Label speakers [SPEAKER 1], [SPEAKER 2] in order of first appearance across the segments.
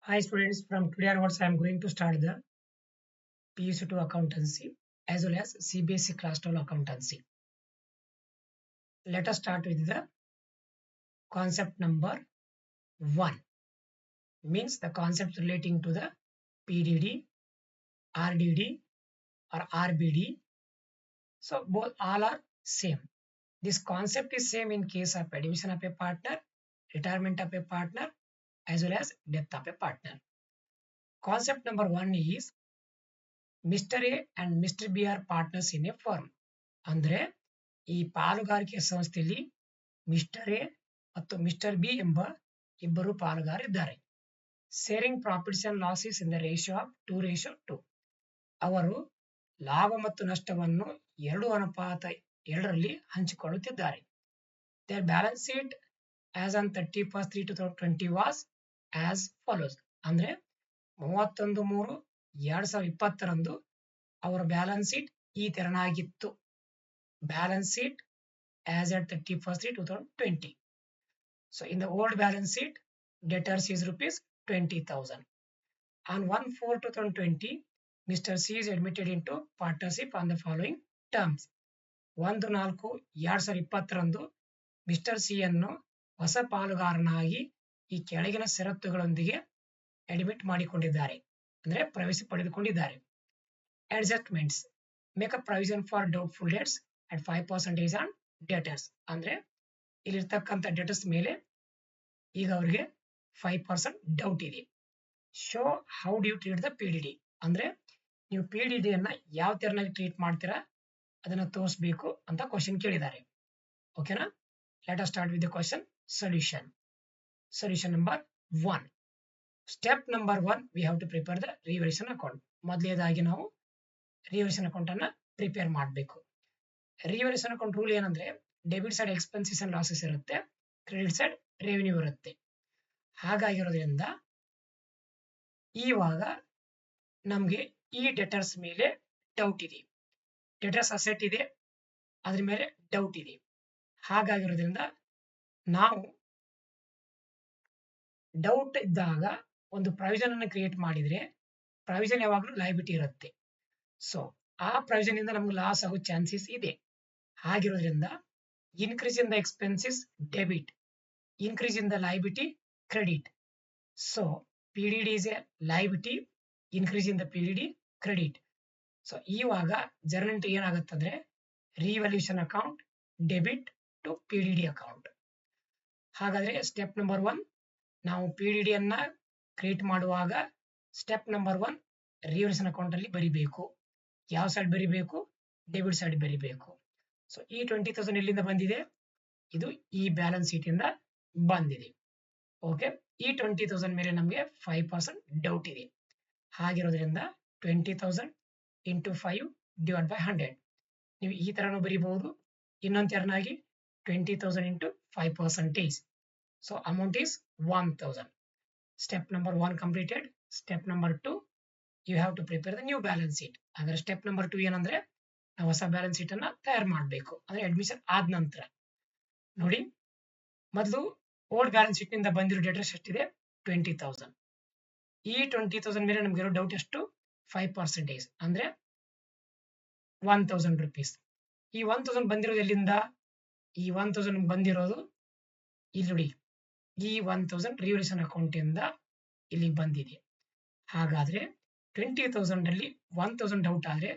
[SPEAKER 1] Hi students, from today onwards I am going to start the PUC2 accountancy as well as CBSE class 12 accountancy. Let us start with the concept number 1, means the concepts relating to the PDD, RDD or RBD. So both all are same. This concept is same in case of admission of a partner, retirement of a partner as well as death of a partner. Concept number 1 is Mr. A and Mr. B are partners in a firm. ಅಂದ್ರೆ ಈ ಪಾಲುಗಾರಿಕೆ ಸಂಸ್ಥೆಯಲ್ಲಿ mister A ಮತ್ತು mister B ಎಂಬ ಇಬ್ಬರು ಪಾಲುಗಾರಿದ್ದಾರೆ. Sharing profits and losses in the ratio of 2:2. ಅವರು ಲಾಭ ಮತ್ತು ನಷ್ಟವನ್ನು 2:2ರಲ್ಲಿ ಹಂಚಿಕೊಳ್ಳುತ್ತಿದ್ದಾರೆ. Their balance sheet as on 31/3/2020 was as follows. ಅಂದ್ರೆ 31/3/2020 ಅವರ ಬ್ಯಾಲೆನ್ಸ್ ಶೀಟ್ ಈ ತೆರನಾಗಿತ್ತು. Balance sheet as at 31/3/2020. So in the old balance sheet, debtors is rupees 20,000. On 1/4/2020, Mr. C is admitted into partnership on the following terms. 1/4/2020 mister C ಅನ್ನು ಹೊಸ ಪಾಲುಗಾರನಾಗಿ ಈ ಕೆಳಗಿನ ಷರತ್ತುಗಳೊಂದಿಗೆ admit ಮಾಡಿಕೊಂಡಿದ್ದಾರೆ, ಅಂದ್ರೆ ಪ್ರವೇಶ ಪಡೆದುಕೊಂಡಿದ್ದಾರೆ. Adjustments: make a provision for doubtful dates at 5% on debtors. ಅಂದ್ರೆ ಇಲ್ಲಿರ್ತಕ್ಕಂಥ ಡೆಟರ್ಸ್ ಮೇಲೆ ಈಗ ಅವರಿಗೆ 5% ಡೌಟ್ ಇದೆ. Show how do you treat the PDD. ಅಂದ್ರೆ ನೀವು PDD ಅನ್ನ ಯಾವ ತೆರನಾಗಿ ಟ್ರೀಟ್ ಮಾಡ್ತೀರಾ ಅದನ್ನ ತೋರಿಸಬೇಕು ಅಂತ ಕ್ವಶನ್ ಕೇಳಿದ್ದಾರೆ. ಓಕೆನಾ? Let us start with the question solution. Solution number 1. Step number 1, we have to prepare the revaluation account. ಮೊದಲನೇದಾಗಿ ನಾವು ರಿವಲ್ಯೂಷನ್ ಅಕೌಂಟ್ ಅನ್ನ ಪ್ರಿಪೇರ್ ಮಾಡಬೇಕು. ರಿವಲ್ಯೂಷನ್ ಅಕೌಂಟ್ ರೂಲ್ ಏನಂದ್ರೆ debit side expenses and losses ಇರುತ್ತೆ, ಕ್ರೆಡಿಟ್ ಸೈಡ್ ರೆವಿನ್ಯೂ ಇರುತ್ತೆ. ಹಾಗಾಗಿರೋದ್ರಿಂದ ಇವಾಗ ನಮ್ಗೆ ಈ ಡೆಟರ್ಸ್ ಮೇಲೆ ಡೌಟ್ ಇದೆ. ಡೆಟರ್ಸ್ ಅಸೆಟ್ ಇದೆ, ಅದ್ರ ಮೇಲೆ ಡೌಟ್ ಇದೆ. ಹಾಗಾಗಿರೋದ್ರಿಂದ ನಾವು ಡೌಟ್ ಇದ್ದಾಗ ಒಂದು ಪ್ರಾವಿಷನ್ ಅನ್ನು ಕ್ರಿಯೇಟ್ ಮಾಡಿದ್ರೆ ಪ್ರಾವಿಷನ್ ಯಾವಾಗಲೂ ಲಯಬಿಲಿಟಿ ಇರುತ್ತೆ. ಸೊ ಆ ಪ್ರಾವಿಷನ್ ಇಂದ ನಮ್ಗೆ ಲಾಸ್ ಆಗೋ ಚಾನ್ಸಸ್ ಇದೆ. ಹಾಗಿರೋದ್ರಿಂದ increase in the expenses debit, increase in the liability credit. So PDD is a liability, increase in the PDD credit. So ಇವಾಗ ಜರ್ನಲ್ ಎಂಟ್ರಿ ಏನಾಗುತ್ತಂದ್ರೆ revaluation account debit to PDD account. ಹಾಗಾದ್ರೆ step number 1, ನಾವು PDD ಅನ್ನ create ಮಾಡುವಾಗ step number 1 revolution account ಅಲ್ಲಿ ಬರಿಬೇಕು. ಯಾವ side ಬರಿಬೇಕು? ಡೆಬಿಟ್ ಸೈಡ್ ಬರಿಬೇಕು. ಸೊ ಈ 20,000 ಎಲ್ಲಿಂದ ಬಂದಿದೆ? ಇದು ಈ ಬ್ಯಾಲೆನ್ಸ್ ಶೀಟ್ ಇಂದ ಬಂದಿದೆ. ಓಕೆ, ಈ 20,000 ಮೇಲೆ ನಮಗೆ 5% ಡೌಟ್ ಇದೆ. ಹಾಗಿರೋದ್ರಿಂದ 20,000 ಇಂಟು 5 ಡಿವೈಡ್ ಬೈ 100. ನೀವು ಈ ತರನೂ ಬರೀಬಹುದು. ಇನ್ನೊಂದು ತೆರನಾಗಿ 20,000 into 5%. So amount is 1,000. Step number 1 completed. Step number 2, you have to prepare the new balance sheet. ಹಾಗಾದ್ರೆ ಸ್ಟೆಪ್ ನಂಬರ್ 2 ಏನಂದ್ರೆ ನಾವು ಹೊಸ ಬ್ಯಾಲೆನ್ಸ್ ಶೀಟ್ ಅನ್ನ ತಯಾರು ಮಾಡಬೇಕು. ಅಂದ್ರೆ ಅಡ್ಮಿಷನ್ ಆದ ನಂತರ ನೋಡಿ, ಮೊದಲು ಓಲ್ಡ್ ಬ್ಯಾಲೆನ್ಸ್ ಶೀಟ್ ನಿಂದ ಬಂದಿರೋ ಡೆಟರ್ಸ್ ಎಷ್ಟಿದೆ? 20,000. ಈ 20,000 ಮೇಲೆ ನಮ್ಗೆ ಇರೋ ಡೌಟ್ ಎಷ್ಟು? 5%, ಅಂದ್ರೆ 1,000 rupees. ಈ 1,000 ಬಂದಿರೋದು ಎಲ್ಲಿಂದ? ಈ 1,000 ಬಂದಿರೋದು ಇಲ್ಲಿ ನೋಡಿ, ಈ 1,000 ರಿವಲ್ಯೂಷನ್ ಅಕೌಂಟ್ ಇಂದ ಇಲ್ಲಿ ಬಂದಿದೆ. ಹಾಗಾದ್ರೆ 20,000 ಅಲ್ಲಿ 1,000 ಡೌಟ್ ಆದ್ರೆ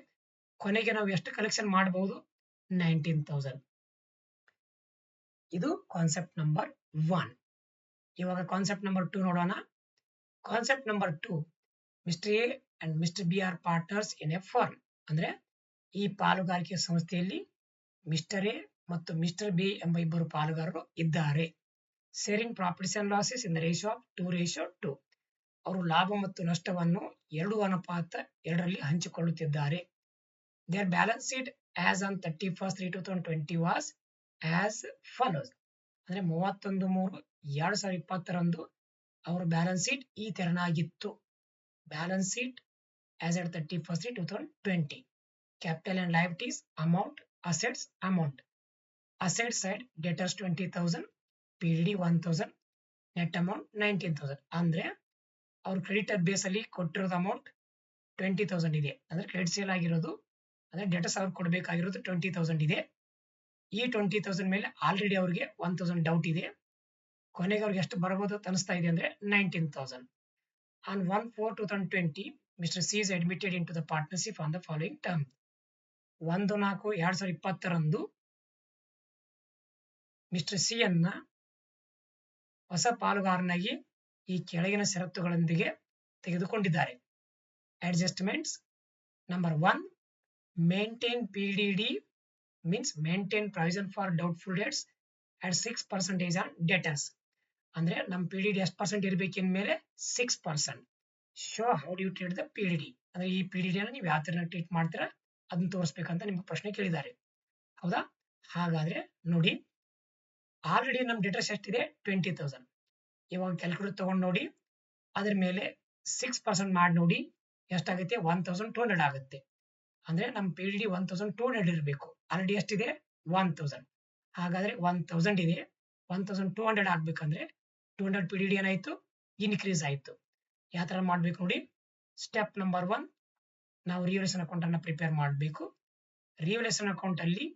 [SPEAKER 1] ಕೊನೆಗೆ ನಾವು ಎಷ್ಟು ಕಲೆಕ್ಷನ್ ಮಾಡಬಹುದು? 19,000. ಇದು ಕಾನ್ಸೆಪ್ಟ್ ನಂಬರ್ 1. ಇವಾಗ ಕಾನ್ಸೆಪ್ಟ್ ನಂಬರ್ 2 ನೋಡೋಣ. Concept number 2, mister A and mister B are partners in a firm. ಅಂದ್ರೆ ಈ ಪಾಲುಗಾರಿಕೆ ಸಂಸ್ಥೆಯಲ್ಲಿ ಮಿಸ್ಟರ್ ಎ ಮತ್ತು ಮಿಸ್ಟರ್ ಬಿ ಎಂಬ ಇಬ್ಬರು ಪಾಲುಗಾರರು ಇದ್ದಾರೆ. Sharing profits and losses in the ratio of 2:2. ಅವರು ಲಾಭ ಮತ್ತು ನಷ್ಟವನ್ನು 2:2ರಲ್ಲಿ ಹಂಚಿಕೊಳ್ಳುತ್ತಿದ್ದಾರೆ. Their balance sheet as on 31/3/2020 was as follows. ಅಂದ್ರೆ 31/3/2020 ಅವರ ಬ್ಯಾಲೆನ್ಸ್ ಶೀಟ್ ಈ ತೆರನಾಗಿತ್ತು. Balance sheet as at 31/3/2020. Capital and liabilities amount, assets amount. Asset side debtors 20,000, PDD 1,000, net amount 19,000. ಅಂದ್ರೆ ಅವ್ರ ಕ್ರೆಡಿಟರ್ ಬೇಸ್ ಅಲ್ಲಿ ಕೊಟ್ಟಿರೋದು ಅಮೌಂಟ್ 20,000 ಇದೆ. ಅಂದ್ರೆ ಕ್ರೆಡಿಟ್ ಸೇಲ್ ಆಗಿರೋದು ಅಂದ್ರೆ ಡೆಟರ್ಸ್ ಅವ್ರು ಕೊಡಬೇಕಾಗಿರೋದು 20,000 ಇದೆ. ಈ 20,000 ಮೇಲೆ ಆಲ್ರೆಡಿ ಅವ್ರಿಗೆ 1,000 ಡೌಟ್ ಇದೆ. ಕೊನೆಗೆ ಅವ್ರಿಗೆ ಎಷ್ಟು ಬರಬಹುದು ಅಂತ ಅನಿಸ್ತಾ ಇದೆ ಅಂದ್ರೆ 19,000. On 1/4/2020, Mr. C is admitted into the partnership on the following term. 1/4/2020 mister C ಅನ್ನ ಹೊಸ ಪಾಲುಗಾರನಾಗಿ ಈ ಕೆಳಗಿನ ಷರತ್ತುಗಳೊಂದಿಗೆ ತೆಗೆದುಕೊಂಡಿದ್ದಾರೆ. Adjustments number 1, maintain PDD means maintain provision for doubtful debts at 6% on debtors. ಅಂದ್ರೆ ನಮ್ಮ PDD ಎಷ್ಟು ಪರ್ಸೆಂಟ್ ಇರಬೇಕು ಇನ್ಮೇಲೆ 6%. Show how do you treat the PDD ಅಂದ್ರೆ ಈ PDD ಅನ್ನು ನೀವು ಯಾವ ತರ ಟ್ರೀಟ್ ಮಾಡ್ತೀರಾ ಅದನ್ನ ತೋರಿಸ್ಬೇಕಂತ ನಿಮ್ಗೆ ಪ್ರಶ್ನೆ ಕೇಳಿದ್ದಾರೆ. ಹೌದಾ? ಹಾಗಾದ್ರೆ ನೋಡಿ, ಆಲ್ರೆಡಿ ನಮ್ಮ ಡೆಟರ್ಸ್ ಎಷ್ಟಿದೆ 20,000. ಇವಾಗ ಕ್ಯಾಲ್ಕುಲೇಟರ್ ತಗೊಂಡು ನೋಡಿ, ಅದ್ರ ಮೇಲೆ 6% ಮಾಡಿ ನೋಡಿ ಎಷ್ಟಾಗುತ್ತೆ 1,200 ಆಗುತ್ತೆ. ಅಂದ್ರೆ ನಮ್ಮ PDD 1,200 ಇರಬೇಕು. ಆಲ್ರೆಡಿ ಎಷ್ಟಿದೆ 1,000. ಹಾಗಾದ್ರೆ 1,000 ಇದೆ, 1,200 ಆಗ್ಬೇಕಂದ್ರೆ 200 PDD ಏನಾಯ್ತು ಇನ್ಕ್ರೀಸ್ ಆಯ್ತು. ಯಾವ ತರ ಮಾಡ್ಬೇಕು ನೋಡಿ. ಸ್ಟೆಪ್ ನಂಬರ್ 1, ನಾವು ರಿವ್ಯಾಲ್ಯೂಯೇಷನ್ ಅಕೌಂಟ್ ಅನ್ನ ಪ್ರಿಪೇರ್ ಮಾಡಬೇಕು. ರಿವ್ಯಾಲ್ಯೂಯೇಷನ್ ಅಕೌಂಟ್ ಅಲ್ಲಿ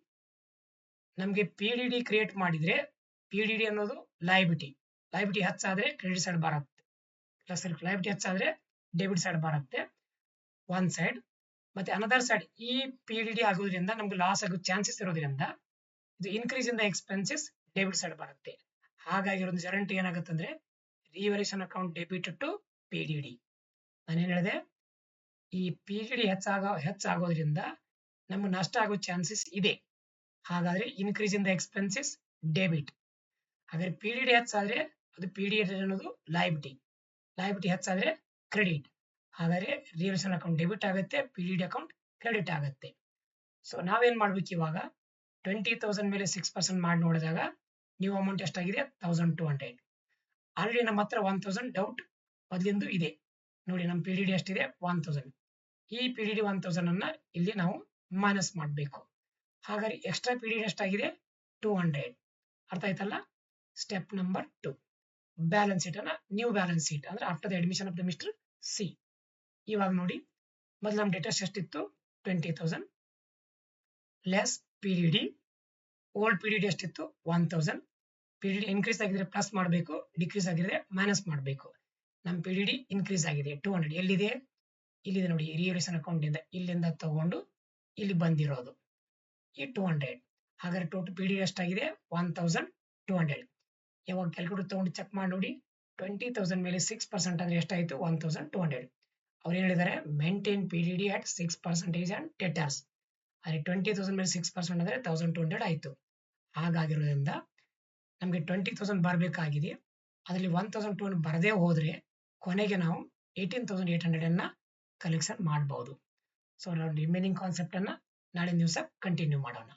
[SPEAKER 1] ನಮಗೆ PDD ಕ್ರಿಯೇಟ್ ಮಾಡಿದ್ರೆ PDD ಅನ್ನೋದು ಲಯಬಿಲಿಟಿ ಹೆಚ್ಚಾದ್ರೆ ಕ್ರೆಡಿಟ್ ಸೈಡ್ ಬರುತ್ತೆ, ಪ್ಲಸ್ ಲಯಬಿಲಿಟಿ ಹೆಚ್ಚಾದ್ರೆ ಡೆಬಿಟ್ ಸೈಡ್ ಬರುತ್ತೆ ಒನ್ ಸೈಡ್. ಮತ್ತೆ ಅನದರ್ ಸೈಡ್ ಈ PDD ಆಗೋದ್ರಿಂದ ನಮ್ಗೆ ಲಾಸ್ ಆಗೋ ಚಾನ್ಸಸ್ ಇರೋದ್ರಿಂದ ಇದು increase in the expenses debit side ಬರುತ್ತೆ. ಹಾಗಾಗಿ ಒಂದು ಗ್ಯಾರಂಟಿ ಏನಾಗುತ್ತೆ ಅಂದ್ರೆ revaluation account debit to PDD. ನಾನೇನ್ ಹೇಳಿದೆ, ಈ PDD ಹೆಚ್ಚಾಗೋದ್ರಿಂದ ನಮ್ಗೆ ನಷ್ಟ ಆಗೋ ಚಾನ್ಸಸ್ ಇದೆ. ಹಾಗಾದ್ರೆ increase in the expenses debit. ಹಾಗಾದ್ರೆ PDD ಹೆಚ್ಚಾದ್ರೆ ಅದು PDD ಅನ್ನೋದು ಲಯಬಿಲಿಟಿ ಹೆಚ್ಚಾದ್ರೆ ಕ್ರೆಡಿಟ್. ಹಾಗಾದ್ರೆ ರಿವ್ಯಾಲ್ಯೂಯೇಷನ್ ಅಕೌಂಟ್ ಡೆಬಿಟ್ ಆಗುತ್ತೆ, PDD ಅಕೌಂಟ್ ಕ್ರೆಡಿಟ್ ಆಗುತ್ತೆ. ಸೊ ನಾವೇನ್ ಮಾಡ್ಬೇಕು ಇವಾಗ 20,000 ಮೇಲೆ 6% ಮಾಡಿ ನೋಡಿದಾಗ ನ್ಯೂ ಅಮೌಂಟ್ ಎಷ್ಟಾಗಿದೆ 1,200. ಆಲ್ರೆಡಿ ನಮ್ಮ ಹತ್ರ 1,000 ಡೌಟ್ ಮೊದಲಿಂದು ಇದೆ. ನೋಡಿ ನಮ್ಮ PDD ಎಷ್ಟಿದೆ 1,000. ಈ PDD 1,000 ಅನ್ನ ಇಲ್ಲಿ ನಾವು ಮೈನಸ್ ಮಾಡಬೇಕು. ಹಾಗಾದ್ರೆ ಎಕ್ಸ್ಟ್ರಾ PDD ಎಷ್ಟಾಗಿದೆ 200. ಅರ್ಥ ಆಯ್ತಲ್ಲ? ಸ್ಟೆಪ್ ನಂಬರ್ 2, ಬ್ಯಾಲೆನ್ಸ್ ಶೀಟ್ ಅನ್ನ ನ್ಯೂ ಬ್ಯಾಲೆನ್ಸ್ ಶೀಟ್ ಅಂದ್ರೆ after the admission of the mister C. ಇವಾಗ ನೋಡಿ, ಮೊದಲು ನಮ್ಮ ಡೆಟರ್ಸ್ ಎಷ್ಟಿತ್ತು 20,000 ಲೆಸ್ PDD. ಓಲ್ಡ್ PDD ಎಷ್ಟಿತ್ತು 1,000. PDD ಇನ್ಕ್ರೀಸ್ ಆಗಿದ್ರೆ ಪ್ಲಸ್ ಮಾಡಬೇಕು, ಡಿಕ್ರೀಸ್ ಆಗಿದ್ರೆ ಮೈನಸ್ ಮಾಡಬೇಕು. ನಮ್ಮ PDD ಇನ್ಕ್ರೀಸ್ ಆಗಿದೆ 200. ಎಲ್ಲಿದೆ? ಇಲ್ಲಿದೆ ನೋಡಿ, ರಿವ್ಯಾಲ್ಯೂಯೇಷನ್ ಅಕೌಂಟ್ ಇಂದ ಇಲ್ಲಿಂದ ತಗೊಂಡು ಇಲ್ಲಿ ಬಂದಿರೋದು ಈ 200. ಹಾಗಾದ್ರೆ ಟೋಟಲ್ PDD ಎಷ್ಟಾಗಿದೆ 1,200. ಯಾವಾಗ ಕ್ಯಾಲ್ಕುಲೇಟರ್ ತಗೊಂಡು ಚೆಕ್ ಮಾಡಿ ನೋಡಿ, 20,000 ಮೇಲೆ 6% ಅಂದ್ರೆ ಎಷ್ಟಾಯ್ತು 1,200. ಅವ್ರು ಏನ್ ಹೇಳಿದ್ದಾರೆ, maintain PDD at 6% on debtors. ಅದೇ 20,000 ಮೇಲೆ 6% ಅಂದ್ರೆ 1,200 ಆಯ್ತು. ಹಾಗಾಗಿರೋದ್ರಿಂದ ನಮ್ಗೆ 20,000 ಬರಬೇಕಾಗಿದೆ, ಅದರಲ್ಲಿ 1,200 ಬರದೇ ಹೋದ್ರೆ ಕೊನೆಗೆ ನಾವು 18,800 ಅನ್ನ ಕಲೆಕ್ಷನ್ ಮಾಡಬಹುದು. ಸೊ ನಾವು ರಿಮೈನಿಂಗ್ ಕಾನ್ಸೆಪ್ಟ್ ಅನ್ನ ನಾಳೆ ದಿವಸ ಕಂಟಿನ್ಯೂ ಮಾಡೋಣ.